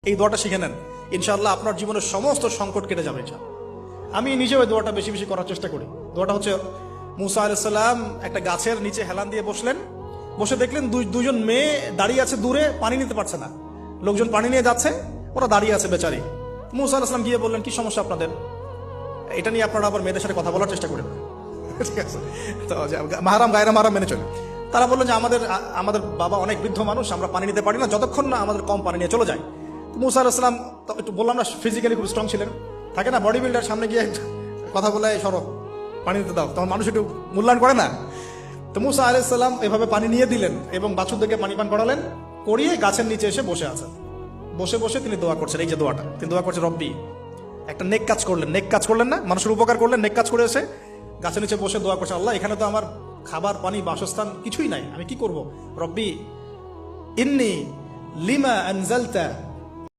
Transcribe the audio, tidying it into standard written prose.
এই দোয়াটা শিখে নেন, ইনশাআল্লাহ আপনার জীবনের সমস্ত সংকট কেটে যাবে। আমি নিজেও এই দোয়াটা বেশি বেশি করার চেষ্টা করি। দোয়াটা হচ্ছে, মুসা আলাইহিস সালাম একটা গাছের নিচে হেলান দিয়ে বসলেন, বসে দেখলেন দুইজন মেয়ে দাঁড়িয়ে আছে দূরে, পানি নিতে পারছে না। লোকজন পানি নিয়ে যাচ্ছে, ওরা দাঁড়িয়ে আছে বেচারি। মুসা আলাইহিস সালাম গিয়ে বললেন, কি সমস্যা আপনাদের? এটা নিয়ে আপনারা আবার মেয়েদের সাথে কথা বলার চেষ্টা করেন, ঠিক আছে? তো মাহারাম গায়রা মাহারাম মেনে চলে। তারা বললেন যে আমাদের বাবা অনেক বৃদ্ধ মানুষ, আমরা পানি নিতে পারি না যতক্ষণ না আমাদের কম পানি নিয়ে চলে যায়। মুসা আলাইহিস সালাম একটু বললাম না, ফিজিক্যালি খুব স্ট্রং ছিলেন, থাকে না বডি বিল্ডার, সামনে গিয়ে কথা বলে সরো পানি দিতে দাও, তখন মানুষ একটু মূল্যায়ন করে না। তো মুসা আলাইহিস সালাম এভাবে পানি নিয়ে দিলেন এবং বাছুরদেরকে পানি পান করালেন, করিয়ে গাছের নিচে এসে বসে আছেন। বসে বসে তিনি দোয়া করছেন, এই যে দোয়াটা তিনি দোয়া করছেন, রব্বি, একটা নেক কাজ করলেন, নেক কাজ করলেন না, মানুষের উপকার করলেন, নেক কাজ করে এসে গাছের নিচে বসে দোয়া করছে, আল্লাহ এখানে তো আমার খাবার পানি বাসস্থান কিছুই নাই, আমি কি করব? রব্বি ইন্নি লিমা আনজালতা